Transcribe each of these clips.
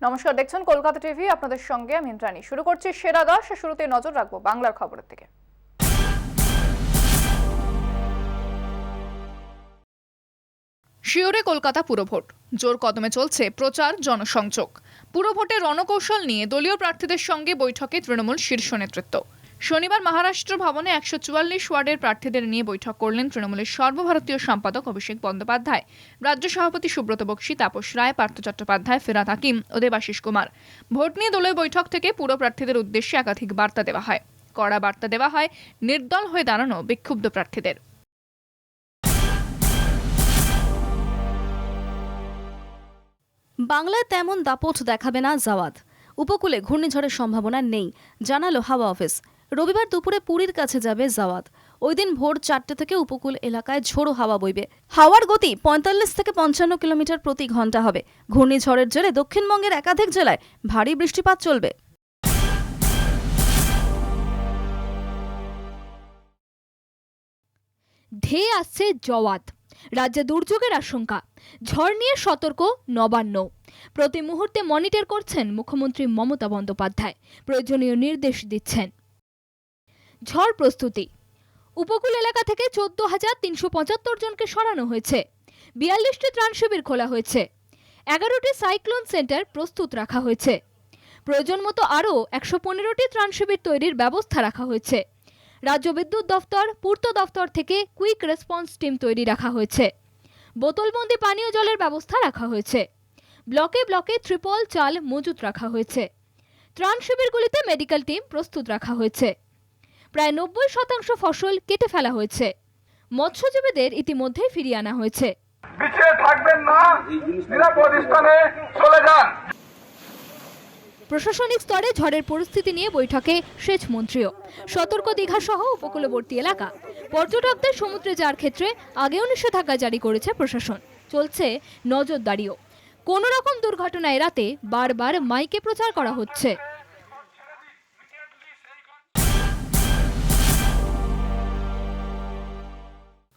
নমস্কার, দেখছেন কলকাতা টিভি। আপনাদের সঙ্গে আমি ইন্দ্রাণী। শুরু করছি সেরা 10। শুরুতে নজর রাখবো বাংলার খবরের দিকে। শিওরে কলকাতা পুরভোট, জোর কদমে চলছে প্রচার জনসংযোগ। পুরভোটের রণকৌশল নিয়ে দলীয় প্রার্থীদের সঙ্গে বৈঠকে তৃণমূল শীর্ষ নেতৃত্ব। শনিবার মহারাষ্ট্র ভবনে 144 ওয়ার্ডের প্রার্থীদের নিয়ে বৈঠক করলেন তৃণমূলের সর্বভারতীয় সম্পাদক অভিষেক বন্দ্যোপাধ্যায়, রাজ্য সভাপতি সুব্রত বক্সী, তাপস রায়, পার্থ চট্টোপাধ্যায়, ফিরহাদ হাকিম ও দেবাশিস কুমার। ভোট নিয়ে দলীয় বৈঠক থেকে পুরো প্রার্থীদের উদ্দেশ্যে একাধিক বার্তা দেওয়া হয়। কড়া বার্তা দেওয়া হয় নির্দল হয়ে দাঁড়ানো বিক্ষুব্ধ প্রার্থীদের। বাংলায় তেমন দাপট দেখাবে না জাওয়াদ। উপকূলে ঘূর্ণিঝড়ের সম্ভাবনা নেই, জানালো হাওয়া অফিস। রবিবার দুপুরে পুরীর কাছে যাবে জাওয়াদ। ওই দিন ভোর 4টে থেকে উপকূল এলাকায় ঝোড়ো হাওয়া বইবে। হাওয়ার গতি 45 থেকে 55 কিলোমিটার প্রতি ঘন্টা হবে। ঘূর্ণিঝড়ের জেরে দক্ষিণবঙ্গের একাধিক জেলায় ভারী বৃষ্টিপাত চলবে। ধেয়ে আসছে জওয়াদ। রাজ্যে দুর্যোগের আশঙ্কা, ঝড় নিয়ে সতর্ক নবান্ন। প্রতি মুহূর্তে মনিটর করছেন মুখ্যমন্ত্রী মমতা বন্দ্যোপাধ্যায়, প্রয়োজনীয় নির্দেশ দিচ্ছেন। ঝড় প্রস্তুতি, উপকূল এলাকা থেকে 14,375 জনকে সরানো হয়েছে। 42টি ত্রাণ শিবির খোলা হয়েছে। 11টি সাইক্লোন সেন্টার প্রস্তুত রাখা হয়েছে। প্রয়োজন মতো আরও 115টি ত্রাণ শিবির তৈরির ব্যবস্থা রাখা হয়েছে। রাজ্য বিদ্যুৎ দফতর, পূর্ত দফতর থেকে কুইক রেসপন্স টিম তৈরি রাখা হয়েছে। বোতলবন্দি পানীয় জলের ব্যবস্থা রাখা হয়েছে। ব্লকে ব্লকে ত্রিপল চাল মজুত রাখা হয়েছে। ত্রাণ শিবিরগুলিতে মেডিকেল টিম প্রস্তুত রাখা হয়েছে। প্রায় 90% ফসল কেটে ফেলা হয়েছে। মৎস্যজীবীদের ইতিমধ্যেই ফিরিয়ে আনা হয়েছে। পিছিয়ে থাকবেন না, নিরাপদ স্থানে চলে যান। প্রশাসনিক স্তরে ঝড়ের পরিস্থিতি নিয়ে বৈঠকে সেচ মন্ত্রীও। সতর্ক দীঘা সহ উপকূলবর্তী এলাকা পর্যটকদের সমুদ্রে যাওয়ার ক্ষেত্রে আগেও নিষেধাজ্ঞা জারি করেছে প্রশাসন। চলছে নজরদারিও। কোনো রকম দুর্ঘটনা এড়াতে বারবার মাইকে প্রচার করা হচ্ছে।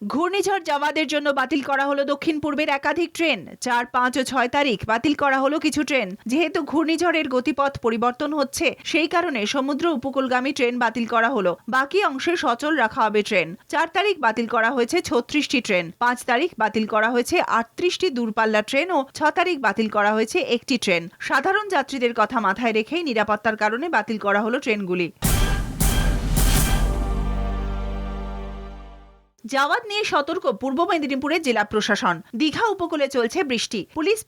ঘূর্ণিঝড় জাওয়াদের জন্য বাতিল করা হলো দক্ষিণ পূর্বের একাধিক ট্রেন। 4, 5 ও 6 তারিখ বাতিল করা হলো কিছু ট্রেন। যেহেতু ঘূর্ণিঝড়ের গতিপথ পরিবর্তন হচ্ছে, সেই কারণে সমুদ্র উপকূলগামী ট্রেন বাতিল করা হলো। বাকি অংশে সচল রাখা হবে ট্রেন। 4 তারিখ বাতিল করা হয়েছে 36টি ট্রেন। 5 তারিখ বাতিল করা হয়েছে 38টি দূরপাল্লা ট্রেন ও 6 তারিখ বাতিল করা হয়েছে একটি ট্রেন। সাধারণ যাত্রীদের কথা মাথায় রেখেই নিরাপত্তার কারণে বাতিল করা হলো ট্রেনগুলি। জাওয়াদ নিয়ে সতর্ক পূর্ব মেদিনীপুরের জেলা প্রশাসন। দীঘা উপকূলে চলছে বৃষ্টি। পুলিশ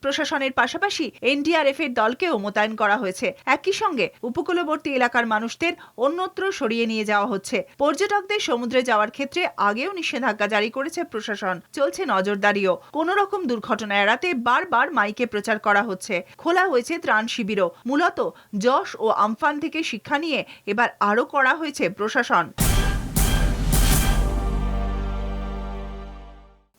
প্রশাসনের পাশাপাশি এনডিআরএফ এর দলকেও মোতায়েন করা হয়েছে। একই সঙ্গে উপকূলবর্তী এলাকার মানুষদের অন্যত্র সরিয়ে নিয়ে যাওয়া হচ্ছে। পর্যটকদের সমুদ্রে যাওয়ার ক্ষেত্রে আগেও নিষেধাজ্ঞা জারি করেছে প্রশাসন। চলছে নজরদারিও। কোনো রকম দুর্ঘটনা এড়াতে বারবার মাইকে প্রচার করা হচ্ছে। খোলা হয়েছে ত্রাণ শিবিরও। মূলত যশ ও আমফান থেকে শিক্ষা নিয়ে এবার আরও করা হয়েছে প্রশাসন।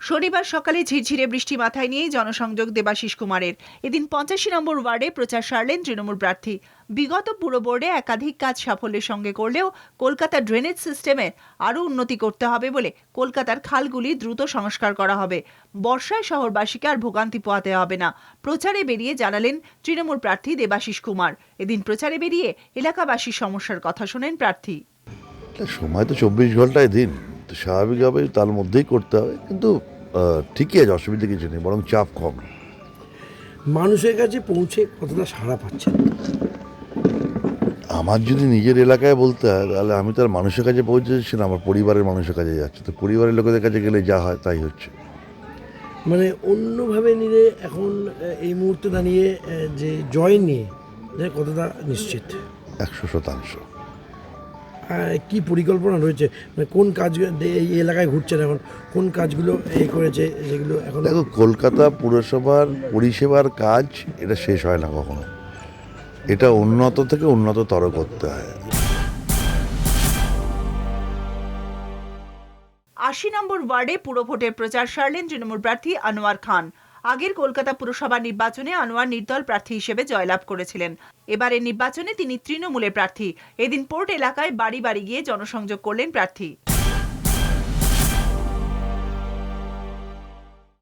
শনিবার সকালে ঝিরঝিরে বৃষ্টি মাথায় নিয়েই জনসংযোগ দেবাশিস কুমারের। এদিন 85 নম্বর ওয়ার্ডে প্রচার সারলেন তৃণমূল প্রার্থী। বিগত পুরো বোর্ডে একাধিক কাজ সাফল্যের সঙ্গে করলেও কলকাতার ড্রেনেজ সিস্টেমে আরও উন্নতি করতে হবে বলে কলকাতার খালগুলি দ্রুত সংস্কার করা হবে। বর্ষায় শহরবাসীকে আর ভোগান্তি পোহাতে হবে না। প্রচারে বেরিয়ে জানালেন তৃণমূল প্রার্থী দেবাশিস কুমার। এদিন প্রচারে বেরিয়ে এলাকাবাসীর সমস্যার কথা শোনেন প্রার্থী। সময় তো 24 ঘন্টায় দিন, তো স্বাভাবিকভাবে তার মধ্যেই করতে হবে। কিন্তু ঠিকই আছে, অসুবিধা কিছু নেই, বরং চাপ কম। মানুষের কাছে পৌঁছে কতটা সাড়া পাচ্ছে? আমার যদি নিজের এলাকায় বলতে হয়, তাহলে আমি তার মানুষের কাছে পৌঁছে যাচ্ছি না, আমার পরিবারের মানুষের কাছে যাচ্ছে। তো পরিবারের লোকেদের কাছে গেলে যা হয় তাই হচ্ছে। মানে অন্যভাবে নিলে এখন এই মুহূর্তে দাঁড়িয়ে যে জয় নিয়ে কতটা নিশ্চিত? 100%। কি পরিকল্পনা রয়েছে? মানে কোন কাজ এই এলাকায় ঘুরছেন এখন, কোন কাজগুলো এই করেছে যেগুলো এখন? দেখো, কলকাতা পুরসভার পরিষেবার কাজ এটা শেষ হয় না কখনো। এটা উন্নত থেকে উন্নততর করতে হয়। 80 নম্বর ওয়ার্ডে পুরভোটের প্রচার সারলেন তৃণমূল প্রার্থী আনোয়ার খান। আগের কলকাতা পুরসভা নির্বাচনে আনোয়ার নির্দল প্রার্থী হিসেবে জয়লাভ করেছিলেন। এবারের নির্বাচনে তিনি তৃণমূলের প্রার্থী। এদিন পোর্ট এলাকায় বাড়ি বাড়ি গিয়ে জনসংযোগ করলেন প্রার্থী।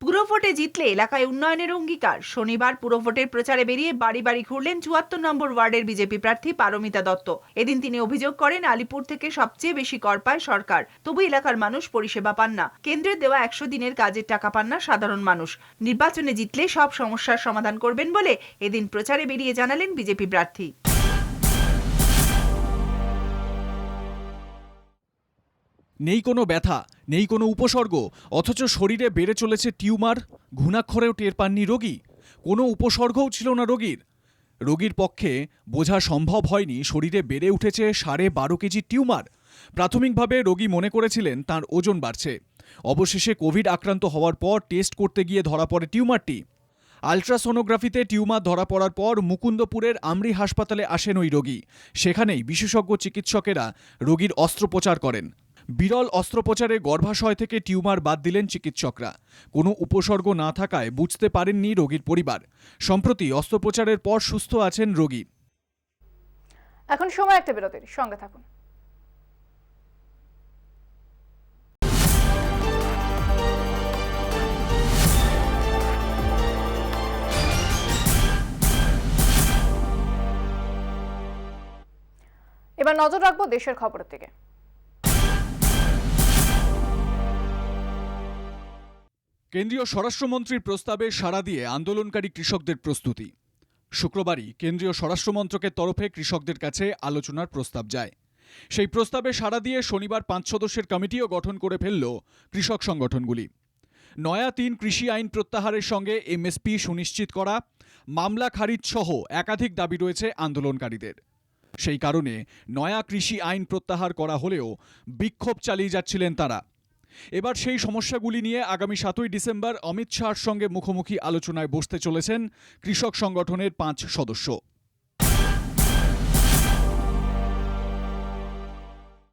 পুরভোটে জিতলে এলাকায় উন্নয়নের অঙ্গীকার। শনিবার পুরভোটের প্রচারে বেরিয়ে বাড়ি বাড়ি ঘুরলেন ৭৪ নম্বর ওয়ার্ডের বিজেপি প্রার্থী পারমিতা দত্ত। এদিন তিনি অভিযোগ করেন, আলিপুর থেকে সবচেয়ে বেশি কর পায় সরকার, তবু এলাকার মানুষ পরিষেবা পান না। কেন্দ্রের দেওয়া ১০০ দিনের কাজের টাকা পান না সাধারণ মানুষ। নির্বাচনে জিতলে সব সমস্যার সমাধান করবেন বলে এদিন প্রচারে বেরিয়ে জানালেন বিজেপি প্রার্থী। নেই কোনো ব্যথা, নেই কোনো উপসর্গ, অথচ শরীরে বেড়ে চলেছে টিউমার। ঘুণাক্ষরেও টের পাননি রোগী, কোনো উপসর্গও ছিল না রোগীর। রোগীর পক্ষে বোঝা সম্ভব হয়নি শরীরে বেড়ে উঠেছে 12.5 কেজি টিউমার। প্রাথমিকভাবে রোগী মনে করেছিলেন তার ওজন বাড়ছে। অবশেষে কোভিড আক্রান্ত হওয়ার পর টেস্ট করতে গিয়ে ধরা পড়ে টিউমারটি। আলট্রাসোনোগ্রাফিতে টিউমার ধরা পড়ার পর মুকুন্দপুরের আমরি হাসপাতালে আসেন ওই রোগী। সেখানেই বিশেষজ্ঞ চিকিৎসকেরা রোগীর অস্ত্রোপচার করেন। বিরল অস্ত্রোপচারে গর্ভাশয় থেকে টিউমার বাদ দিলেন চিকিৎসকরা। কোনো উপসর্গ না থাকায় বুঝতে পারেননি রোগীর পরিবার। সম্প্রতি অস্ত্রোপচারের পর সুস্থ আছেন রোগী। এখন সময় একটা বিরতির, সঙ্গে থাকুন। এবার নজর রাখবো দেশের খবরের দিকে। কেন্দ্রীয় স্বরাষ্ট্রমন্ত্রীর প্রস্তাবে সাড়া দিয়ে আন্দোলনকারী কৃষকদের প্রস্তুতি। শুক্রবারই কেন্দ্রীয় স্বরাষ্ট্রমন্ত্রকের তরফে কৃষকদের কাছে আলোচনার প্রস্তাব যায়। সেই প্রস্তাবে সাড়া দিয়ে শনিবার 5 সদস্যের কমিটিও গঠন করে ফেলল কৃষক সংগঠনগুলি। নয়া 3 কৃষি আইন প্রত্যাহারের সঙ্গে এমএসপি সুনিশ্চিত করা, মামলা খারিজ সহ একাধিক দাবি রয়েছে আন্দোলনকারীদের। সেই কারণে নয়া কৃষি আইন প্রত্যাহার করা হলেও বিক্ষোভ চালিয়ে যাচ্ছিলেন তারা। এবার সেই সমস্যাগুলি নিয়ে আগামী 7ই ডিসেম্বর অমিত শাহর সঙ্গে মুখোমুখি আলোচনায় বসতে চলেছেন কৃষক সংগঠনের 5 সদস্য।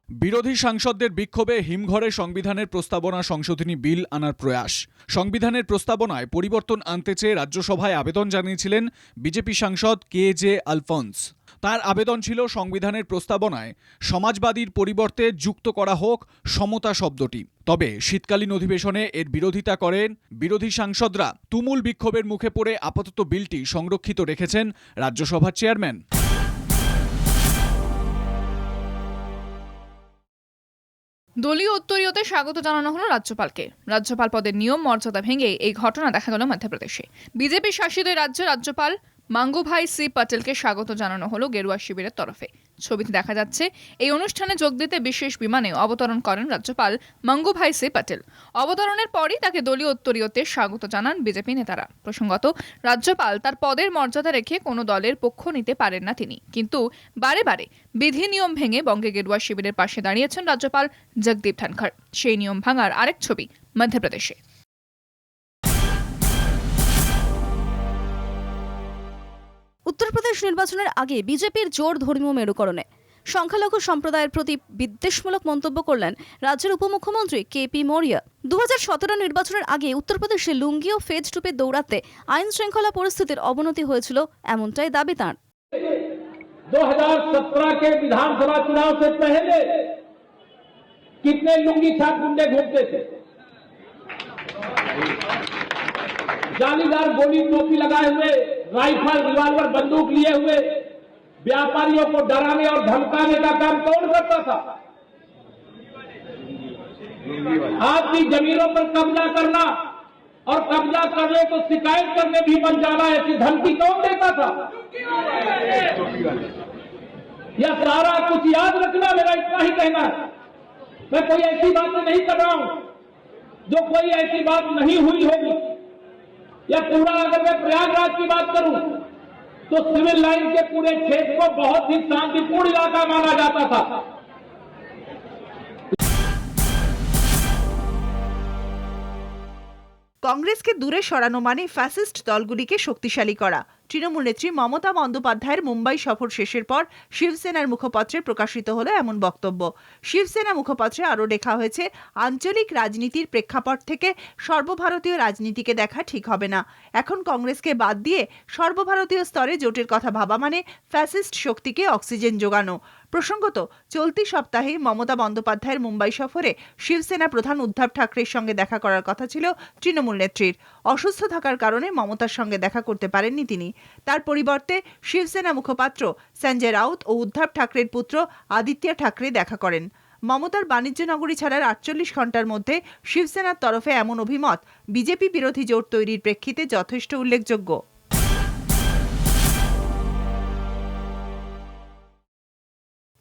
বিরোধী সাংসদদের বিক্ষোভে হিমঘরে সংবিধানের প্রস্তাবনা সংশোধনী বিল আনার প্রয়াস। সংবিধানের প্রস্তাবনায় পরিবর্তন আনতে চেয়ে রাজ্যসভায় আবেদন জানিয়েছিলেন বিজেপি সাংসদ KJ আলফোন্স। তার আবেদন ছিল সংবিধানের প্রস্তাবনায় সমাজবাদীর পরিবর্তে যুক্ত করা হোক সমতা শব্দটি। তবে শীতকালীন অধিবেশনে এর বিরোধিতা করেন বিরোধী সাংসদরা। তুমুল বিক্ষোভের মুখে পড়ে আপাতত বিলটি সংরক্ষিত রেখেছেন রাজ্যসভার চেয়ারম্যান। দলীয় উত্তরীয়তে স্বাগত জানানো হলো রাজ্যপালকে। রাজ্যপাল পদের নিয়ম মর্যাদা ভেঙে এই ঘটনা দেখা গেল মধ্যপ্রদেশে। বিজেপি শাসিত রাজ্যে রাজ্যপাল মাঙ্গুভাই সি প্যাটেলকে স্বাগত জানানো হলো গেরুয়া শিবিরের তরফে। ছবিতে দেখা যাচ্ছে এই অনুষ্ঠানে যোগ দিতে বিশেষ বিমানে অবতরণ করেন রাজ্যপাল মাঙ্গুভাই সি প্যাটেল। অবতরণের পরই তাকে দলীয় উত্তরীয়তে স্বাগত জানান বিজেপি নেতারা। প্রসঙ্গত, রাজ্যপাল তার পদের মর্যাদা রেখে কোনো দলের পক্ষ নিতে পারেন না তিনি, কিন্তু বারে বারে বিধি নিয়ম ভেঙে বঙ্গে গেরুয়া শিবিরের পাশে দাঁড়িয়েছেন রাজ্যপাল জগদীপ ধনখড়। সেই নিয়ম ভাঙার আরেক ছবি মধ্যপ্রদেশে। উত্তরপ্রদেশ নির্বাচনের আগে বিজেপির জোর ধর্মীয় মেরুকরণে সংখ্যালঘু সম্প্রদায়ের প্রতি বিদ্বেষমূলক মন্তব্য করলেন রাজ্যের উপমুখ্যমন্ত্রী KP মৌর্য। 2017 নির্বাচনের আগে উত্তরপ্রদেশে লুঙ্গি ও ফেজ টুপে দৌড়াতে আইন শৃঙ্খলা পরিস্থিতির অবনতি হয়েছিল, এমনটাই দাবি তাঁর। 2017 के विधानसभा चुनाव से पहले कितने लुंगी छाप गुंडे घूमते थे, जालीदार गोली टोपी लगाए हुए, राइफल रिवाल्वर बंदूक लिए हुए व्यापारियों को डराने और धमकाने का काम कौन करता था? आपकी जमीनों पर कब्जा करना और कब्जा करने को शिकायत करने भी बन जाना, ऐसी धमकी कौन देता था? यह सारा कुछ याद रखना, मेरा इतना ही कहना है। मैं कोई ऐसी बात नहीं कर रहा हूं जो कोई ऐसी बात नहीं हुई होगी। या पूरा अगर मैं प्रयागराज की बात करूं तो सिविल लाइन के पूरे क्षेत्र को बहुत ही शांतिपूर्ण इलाका माना जाता था। কংগ্রেসকে দূরে সরানো মানে ফ্যাসিস্ট দলগুলিকে শক্তিশালী করা। তৃণমূল নেত্রী মমতা বন্দ্যোপাধ্যায়ের মুম্বাই সফর শেষের পর শিবসেনার মুখপত্রে প্রকাশিত হলো এমন বক্তব্য। শিবসেনা মুখপত্রে আরও লেখা হয়েছে, আঞ্চলিক রাজনীতির প্রেক্ষাপট থেকে সর্বভারতীয় রাজনীতিকে দেখা ঠিক হবে না। এখন কংগ্রেসকে বাদ দিয়ে সর্বভারতীয় স্তরে জোটের কথা ভাবা মানে ফ্যাসিস্ট শক্তিকে অক্সিজেন যোগানো। প্রসঙ্গত, চলতি সপ্তাহে মমতা বন্দ্যোপাধ্যায়ের মুম্বাই সফরে শিবসেনা প্রধান উদ্ধব ঠাকরের সঙ্গে দেখা করার কথা ছিল তৃণমূল নেত্রীর। অসুস্থ থাকার কারণে মমতার সঙ্গে দেখা করতে পারেননি তিনি। তার পরিবর্তে শিবসেনা মুখপাত্র সঞ্জয় রাউত ও উদ্ধব ঠাকরের পুত্র আদিত্য ঠাকরে দেখা করেন। মমতার বাণিজ্য নগরী ছাড়ার 48 ঘণ্টার মধ্যে শিবসেনার তরফে এমন অভিমত বিজেপি বিরোধী জোট তৈরির প্রেক্ষিতে যথেষ্ট উল্লেখযোগ্য।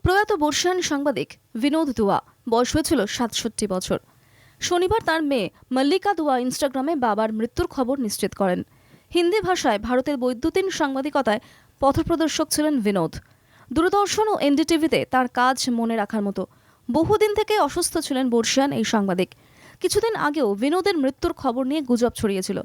প্রয়াত বর্ষিয়ান সাংবাদিক বিনোদ দুয়া, বয়স হয়েছিল 67 বছর। শনিবার তার মেয়ে মল্লিকা দুয়া ইনস্টাগ্রামে বাবার মৃত্যুর খবর নিশ্চিত করেন। হিন্দি ভাষায় ভারতের বৈদ্যুতিন সাংবাদিকতায় পথপ্রদর্শক ছিলেন বিনোদ। দূরদর্শন ও এনডিটিভিতে তার কাজ মনে রাখার মতো। বহুদিন থেকে অসুস্থ ছিলেন বর্ষিয়ান এই সাংবাদিক। কিছুদিন আগেও বিনোদের মৃত্যুর খবর নিয়ে গুজব ছড়িয়েছিল।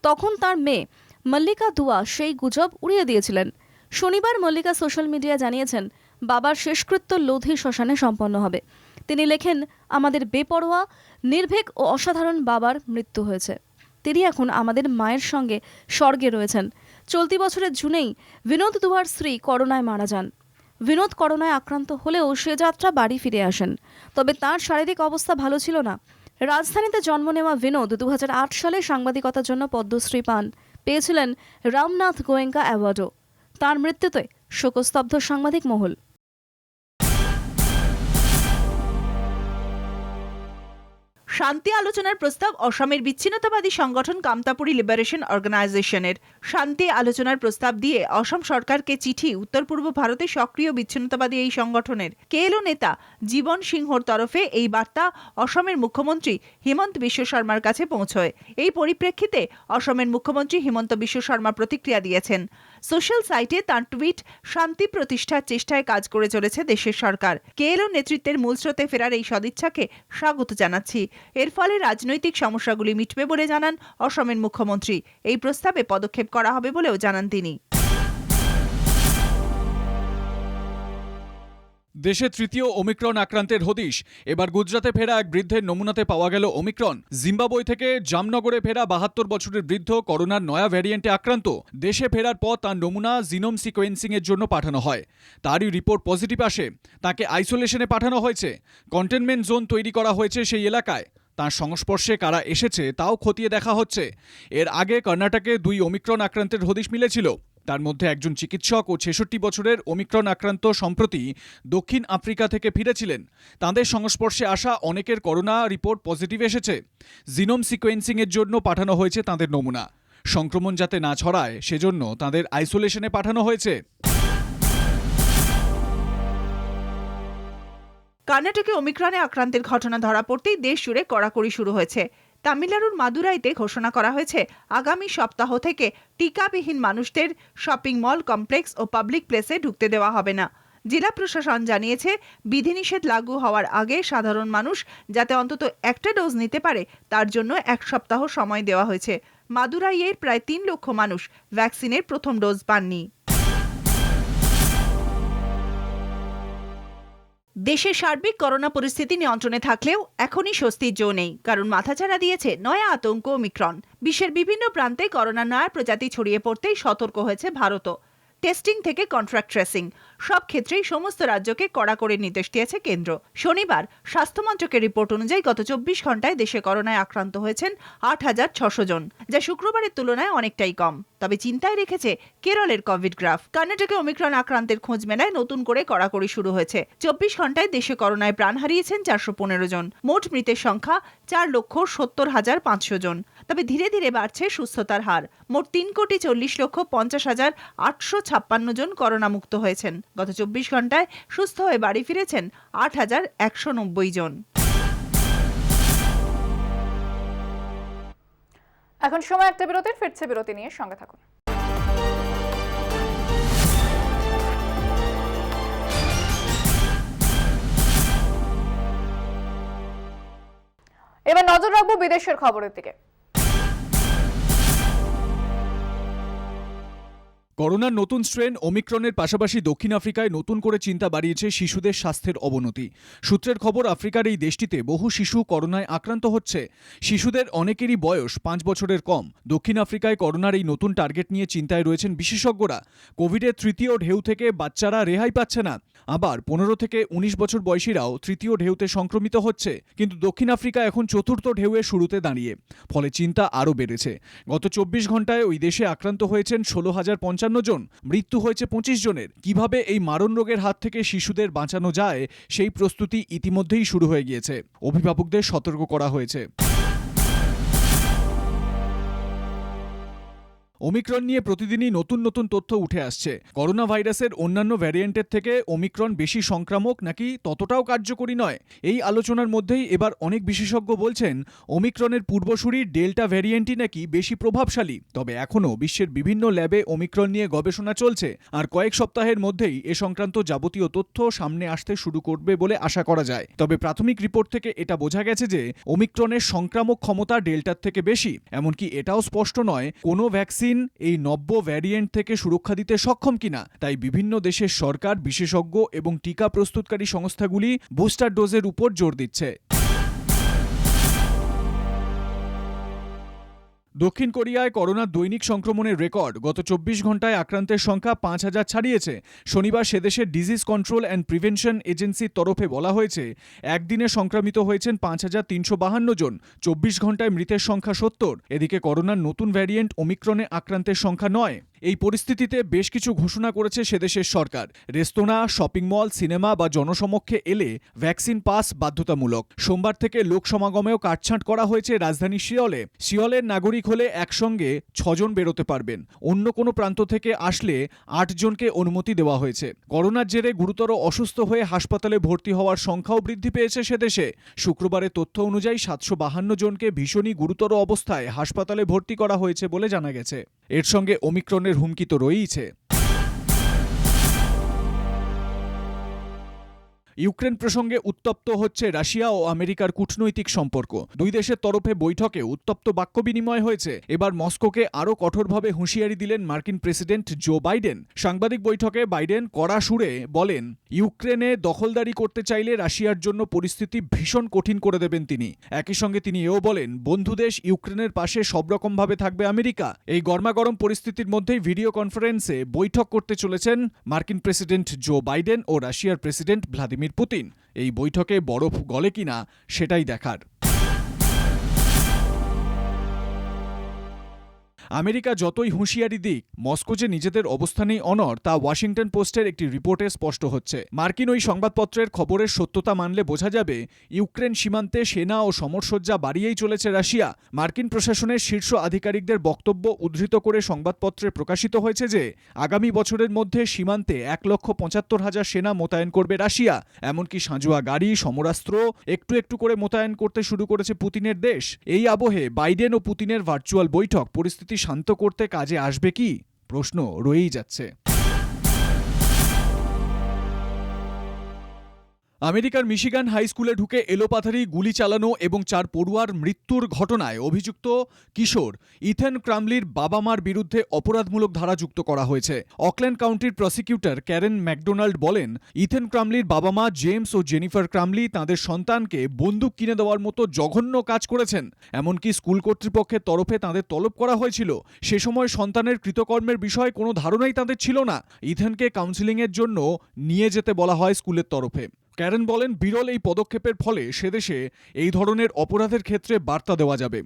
তখন তার মেয়ে মল্লিকা দুয়া সেই গুজব উড়িয়ে দিয়েছিলেন। শনিবার মল্লিকা সোশ্যাল মিডিয়ায় জানিয়েছেন, বাবার শেষকৃত্য লোধি শ্মশানে সম্পন্ন হবে। তিনি লেখেন, আমাদের বেপরোয়া, নির্ভীক ও অসাধারণ বাবার মৃত্যু হয়েছে। তিনি এখন আমাদের মায়ের সঙ্গে স্বর্গে রয়েছেন। চলতি বছরের জুনেই বিনোদ দুয়ার স্ত্রী করোনায় মারা যান। বিনোদ করোনায় আক্রান্ত হলেও সে যাত্রা বাড়ি ফিরে আসেন। তবে তার শারীরিক অবস্থা ভালো ছিল না। রাজধানীতে জন্ম নেওয়া বিনোদ 2008 সালে সাংবাদিকতার জন্য পদ্মশ্রী পান। পেয়েছিলেন রামনাথ গোয়েঙ্কা অ্যাওয়ার্ডও। তার মৃত্যুতে শোকস্তব্ধ সাংবাদিক মহল। শান্তি আলোচনার প্রস্তাব অসমের বিচ্ছিন্নতাবাদী সংগঠন কামতাপুরী লিবারেশন অর্গানাইজেশনের। শান্তি আলোচনার প্রস্তাব দিয়ে অসম সরকারকে চিঠি উত্তর পূর্ব ভারতে সক্রিয় বিচ্ছিন্নতাবাদী এই সংগঠনের। কেএলও নেতা জীবন সিংহর তরফে এই বার্তা অসমের মুখ্যমন্ত্রী হিমন্ত বিশ্ব শর্মার কাছে পৌঁছয়। এই পরিপ্রেক্ষিতে অসমের মুখ্যমন্ত্রী হিমন্ত বিশ্ব শর্মা প্রতিক্রিয়া দিয়েছেন। সোশ্যাল সাইটে তাঁর টুইট, শান্তি প্রতিষ্ঠার চেষ্টায় কাজ করে চলেছে দেশের সরকার। কেএলও নেতৃত্বের মূল স্রোতে ফেরার এই সদিচ্ছাকে স্বাগত জানাচ্ছি। এর ফলে রাজনৈতিক সমস্যাগুলি মিটবে বলে জানান অসমের মুখ্যমন্ত্রী। এই প্রস্তাবে পদক্ষেপ করা হবে বলেও জানান তিনি। দেশে তৃতীয় ওমিক্রন আক্রান্তের হদিশ। এবার গুজরাতে ফেরা এক বৃদ্ধের নমুনাতে পাওয়া গেল ওমিক্রন। জিম্বাবুয়ে থেকে জামনগরে ফেরা 72 বছরের বৃদ্ধ করোনার নয়া ভ্যারিয়েন্টে আক্রান্ত। দেশে ফেরার পর তার নমুনা জিনোম সিকোয়েন্সিংয়ের জন্য পাঠানো হয়। তারই রিপোর্ট পজিটিভ আসে। তাকে আইসোলেশনে পাঠানো হয়েছে। কন্টেনমেন্ট জোন তৈরি করা হয়েছে সেই এলাকায়। তার সংস্পর্শে কারা এসেছে তাও খতিয়ে দেখা হচ্ছে। এর আগে কর্ণাটকে 2 ওমিক্রন আক্রান্তের হদিশ মিলেছিল। তার মধ্যে একজন চিকিৎসক ও 66 বছরের ওমিক্রন আক্রান্ত সম্প্রতি দক্ষিণ আফ্রিকা থেকে ফিরেছিলেন। তাদের সংস্পর্শে আসা অনেকের করোনা রিপোর্ট পজিটিভ এসেছে। জিনোম সিকোয়েন্সিংয়ের জন্য পাঠানো হয়েছে তাদের নমুনা। সংক্রমণ যাতে না ছড়ায় সেজন্য তাদের আইসোলেশনে পাঠানো হয়েছে। কর্ণাটকে ওমিক্রনে আক্রান্তের ঘটনা ধরা পড়তেই দেশ জুড়ে কড়াকড়ি শুরু হয়েছে। তামিলনাড়ুর মাদুরাইতে ঘোষণা করা হয়েছে, আগামী সপ্তাহ থেকে টিকাবিহীন মানুষদের শপিং মল কমপ্লেক্স ও পাবলিক প্লেসে ঢুকতে দেওয়া হবে না। জেলা প্রশাসন জানিয়েছে, বিধিনিষেধ লাগু হওয়ার আগে সাধারণ মানুষ যাতে অন্তত একটা ডোজ নিতে পারে তার জন্য 1 সপ্তাহ সময় দেওয়া হয়েছে। মাদুরাইয়ের প্রায় 3 লক্ষ মানুষ ভ্যাকসিনের প্রথম ডোজ পাননি। দেশের সার্বিক করোনা পরিস্থিতি নিয়ন্ত্রণে থাকলেও এখনই স্বস্তির জো নেই, কারণ মাথাচাড়া দিয়েছে নয়া আতঙ্ক ওমিক্রন। বিশ্বের বিভিন্ন প্রান্তে করোনার নয়া প্রজাতি ছড়িয়ে পড়তেই সতর্ক হয়েছে ভারতও। টেস্টিং থেকে কন্ট্রাক্ট ট্রেসিং সব ক্ষেত্রেই সমস্ত রাজ্যকে কড়াকড়ির নির্দেশ দিয়েছে কেন্দ্র। শনিবার স্বাস্থ্যমন্ত্রকের রিপোর্ট অনুযায়ী গত 24 ঘন্টায় দেশে করোনায় আক্রান্ত হয়েছেন 8600 জন, যা শুক্রবারের তুলনায় অনেকটাই কম। তবে চিন্তায় রেখেছে কেরলের কোভিড গ্রাফ। কর্ণাটকে ওমিক্রন আক্রান্তের খোঁজ মেলায় নতুন করে কড়াকড়ি শুরু হয়েছে। 24 ঘন্টায় দেশে করোনায় প্রাণ হারিয়েছেন 415 জন। মোট মৃতের সংখ্যা 4,70,500 জন। তবে ধীরে ধীরে বাড়ছে সুস্থতার হার। মোট 3,40,50,856 জন করোনা মুক্ত হয়েছেন। গত 24 ঘন্টায় সুস্থ হয়ে বাড়ি ফিরেছেন 8,190 জন। এখন সময় একটা বিরতির, ফিরছে বিরতি নিয়ে, সঙ্গে থাকুন। এবার নজর রাখবো বিদেশের খবরের দিকে। করোনার নতুন স্ট্রেন ওমিক্রনের পাশাপাশি দক্ষিণ আফ্রিকায় নতুন করে চিন্তা বাড়িয়েছে শিশুদের স্বাস্থ্যের অবনতি। সূত্রের খবর, আফ্রিকার এই দেশটিতে বহু শিশু করোনায় আক্রান্ত হচ্ছে। শিশুদের অনেকেরই বয়স 5 বছরের কম। দক্ষিণ আফ্রিকায় করোনার এই নতুন টার্গেট নিয়ে চিন্তায় রয়েছেন বিশেষজ্ঞরা। কোভিডের তৃতীয় ঢেউ থেকে বাচ্চারা রেহাই পাচ্ছে না, আবার 15 থেকে 19 বছর বয়সীরাও তৃতীয় ঢেউতে সংক্রমিত হচ্ছে। কিন্তু দক্ষিণ আফ্রিকা এখন চতুর্থ ঢেউয়ের শুরুতে দাঁড়িয়ে, ফলে চিন্তা আরও বেড়েছে। গত 24 ঘন্টায় ওই দেশে আক্রান্ত হয়েছেন 16,055 জন, মৃত্যু হয়েছে 25 জনের। কিভাবে এই মারণ রোগের হাত থেকে শিশুদের বাঁচানো যায় সেই প্রস্তুতি ইতিমধ্যেই শুরু হয়ে গিয়েছে। অভিভাবকদের সতর্ক করা হয়েছে। ওমিক্রন নিয়ে প্রতিদিনই নতুন নতুন তথ্য উঠে আসছে। করোনা ভাইরাসের অন্যান্য ভ্যারিয়েন্টের থেকে ওমিক্রন বেশি সংক্রামক নাকি ততটাও কার্যকরী নয়, এই আলোচনার মধ্যেই এবার অনেক বিশেষজ্ঞ বলছেন ওমিক্রনের পূর্বসূরি ডেল্টা ভ্যারিয়েন্টই নাকি বেশি প্রভাবশালী। তবে এখনও বিশ্বের বিভিন্ন ল্যাবে ওমিক্রন নিয়ে গবেষণা চলছে, আর কয়েক সপ্তাহের মধ্যেই এ সংক্রান্ত যাবতীয় তথ্য সামনে আসতে শুরু করবে বলে আশা করা যায়। তবে প্রাথমিক রিপোর্ট থেকে এটা বোঝা গেছে যে ওমিক্রনের সংক্রামক ক্ষমতা ডেল্টার থেকে বেশি। এমনকি এটাও স্পষ্ট নয় কোনো ভ্যাকসিন এই নব্য ভ্যারিয়েন্ট থেকে সুরক্ষা দিতে সক্ষম কিনা। তাই বিভিন্ন দেশের সরকার, বিশেষজ্ঞ এবং টিকা প্রস্তুতকারী সংস্থাগুলি বুস্টার ডোজের উপর জোর দিচ্ছে। দক্ষিণ কোরিয়ায় করোনার দৈনিক সংক্রমণের রেকর্ড। গত 24 ঘন্টায় আক্রান্তের সংখ্যা 5,000 ছাড়িয়েছে। শনিবার সেদেশের ডিজিজ কন্ট্রোল অ্যান্ড প্রিভেনশন এজেন্সির তরফে বলা হয়েছে, একদিনে সংক্রমিত হয়েছেন 5,352 জন। 24 ঘন্টায় মৃতের সংখ্যা 70। এদিকে করোনার নতুন ভ্যারিয়েন্ট ওমিক্রনে আক্রান্তের সংখ্যা 9। এই পরিস্থিতিতে বেশ কিছু ঘোষণা করেছে সেদেশের সরকার। রেস্তোরাঁ, শপিং মল, সিনেমা বা জনসমক্ষে এলে ভ্যাকসিন পাস বাধ্যতামূলক। সোমবার থেকে লোক সমাগমেও কাটছাঁট করা হয়েছে রাজধানী সিওলে। সিওলের নাগরিক হলে একসঙ্গে 6 জন বেরোতে পারবেন। অন্য কোনো প্রান্ত থেকে আসলে 8 জনকে অনুমতি দেওয়া হয়েছে। করোনার জেরে গুরুতর অসুস্থ হয়ে হাসপাতালে ভর্তি হওয়ার সংখ্যাও বৃদ্ধি পেয়েছে সেদেশে। শুক্রবারের তথ্য অনুযায়ী 752 জনকে ভীষণই গুরুতর অবস্থায় হাসপাতালে ভর্তি করা হয়েছে বলে জানা গেছে। এর সঙ্গে ওমিক্রনের হুমকি তো রয়েইছে। ইউক্রেন প্রসঙ্গে উত্তপ্ত হচ্ছে রাশিয়া ও আমেরিকার কূটনৈতিক সম্পর্ক। দুই দেশের তরফে বৈঠকে উত্তপ্ত বাক্য বিনিময় হয়েছে। এবার মস্কোকে আরও কঠোরভাবে হুঁশিয়ারি দিলেন মার্কিন প্রেসিডেন্ট জো বাইডেন। সাংবাদিক বৈঠকে বাইডেন কড়া সুরে বলেন, ইউক্রেনে দখলদারি করতে চাইলে রাশিয়ার জন্য পরিস্থিতি ভীষণ কঠিন করে দেবেন তিনি। একই সঙ্গে তিনি এও বলেন, বন্ধু দেশ ইউক্রেনের পাশে সব রকমভাবে থাকবে আমেরিকা। এই গরমাগরম পরিস্থিতির মধ্যেই ভিডিও কনফারেন্সে বৈঠক করতে চলেছেন মার্কিন প্রেসিডেন্ট জো বাইডেন ও রাশিয়ার প্রেসিডেন্ট ভ্লাদিমির পুতিন। এই বৈঠকে বরফ গলে কিনা সেটাই দেখার। আমেরিকা যতই হুঁশিয়ারি দিক, মস্কো যে নিজেদের অবস্থানেই অনড় তা ওয়াশিংটন পোস্টের একটি রিপোর্টে স্পষ্ট হচ্ছে। মার্কিন ওই সংবাদপত্রের খবরের সত্যতা মানলে বোঝা যাবে ইউক্রেন সীমান্তে সেনা ও সমরসজ্জা বাড়িয়েই চলেছে রাশিয়া। মার্কিন প্রশাসনের শীর্ষ আধিকারিকদের বক্তব্য উদ্ধৃত করে সংবাদপত্রে প্রকাশিত হয়েছে যে আগামী বছরের মধ্যে সীমান্তে 1,75,000 সেনা মোতায়েন করবে রাশিয়া। এমনকি সাঁজোয়া গাড়ি, সমরাস্ত্র একটু একটু করে মোতায়েন করতে শুরু করেছে পুতিনের দেশ। এই আবহে বাইডেন ও পুতিনের ভার্চুয়াল বৈঠক পরিস্থিতি শান্ত করতে কাজে আসবে কি, প্রশ্ন রয়েই যাচ্ছে। আমেরিকার মিশিগান হাই স্কুলে ঢুকে এলোপাথারি গুলি চালানো এবং 4 পড়ুয়ার মৃত্যুর ঘটনায় অভিযুক্ত কিশোর ইথেন ক্রামলির বাবা মার বিরুদ্ধে অপরাধমূলক ধারা যুক্ত করা হয়েছে। অকল্যান্ড কাউন্টির প্রসিকিউটর ক্যারেন ম্যাকডোনাল্ড বলেন, ইথেন ক্রামলির বাবা মা জেমস ও জেনিফার ক্রামলি তাদের সন্তানকে বন্দুক কিনে দেওয়ার মতো জঘন্য কাজ করেছেন। এমনকি স্কুল কর্তৃপক্ষের তরফে তাদের তলব করা হয়েছিল। সে সময় সন্তানের কৃতকর্মের বিষয়ে কোনো ধারণাই তাদের ছিল না। ইথেনকে কাউন্সেলিংয়ের জন্য নিয়ে যেতে বলা হয় স্কুলের তরফে। ক্যারেন বলেন, বিরল এই পদক্ষেপের ফলে সেদেশে এই ধরনের অপরাধের ক্ষেত্রে বার্তা দেওয়া যাবে।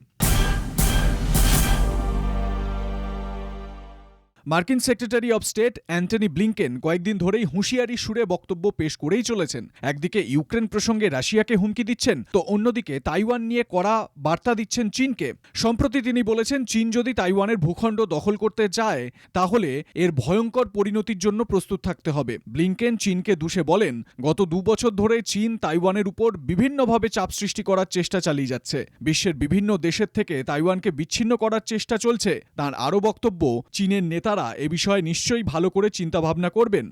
মার্কিন secretary of state Antony Blinken কয়েকদিন ধরেই হুঁশিয়ারি সুরে বক্তব্য পেশ করেই চলেছেন। একদিকে ইউক্রেন প্রসঙ্গে রাশিয়াকে হুমকি দিচ্ছেন, তো অন্যদিকে তাইওয়ান নিয়ে কড়া বার্তা দিচ্ছেন চীনকে। সম্প্রতি তিনি বলেছেন, চীন যদি তাইওয়ানের ভূখণ্ড দখল করতে চায় তাহলে এর ভয়ঙ্কর পরিণতির জন্য প্রস্তুত থাকতে হবে। ব্লিংকেন চীনকে দুষে বলেন, গত 2 বছর ধরে চীন তাইওয়ানের উপর বিভিন্নভাবে চাপ সৃষ্টি করার চেষ্টা চালিয়ে যাচ্ছে। বিশ্বের বিভিন্ন দেশের থেকে তাইওয়ানকে বিচ্ছিন্ন করার চেষ্টা চলছে। তার আরও বক্তব্য, চীনের নেতারা এ বিষয়ে নিশ্চয়ই ভালো করে চিন্তাভাবনা করবেন।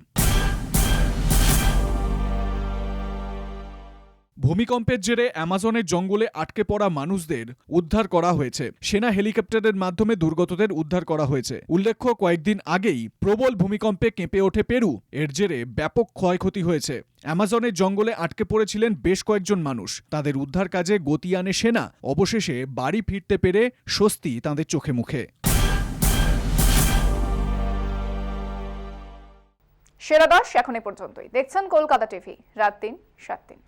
ভূমিকম্পের জেরে অ্যামাজনের জঙ্গলে আটকে পড়া মানুষদের উদ্ধার করা হয়েছে। সেনা হেলিকপ্টারের মাধ্যমে দুর্গতদের উদ্ধার করা হয়েছে। উল্লেখ্য, কয়েকদিন আগেই প্রবল ভূমিকম্পে কেঁপে ওঠে পেরু। এর জেরে ব্যাপক ক্ষয়ক্ষতি হয়েছে। অ্যামাজনের জঙ্গলে আটকে পড়েছিলেন বেশ কয়েকজন মানুষ। তাদের উদ্ধার কাজে গতি আনে সেনা। অবশেষে বাড়ি ফিরতে পেরে স্বস্তি তাদের চোখে মুখে। সেরা 10 এখন এ পর্যন্তই। দেখছেন কলকাতা টিভি, রাত 3, 7 দিন।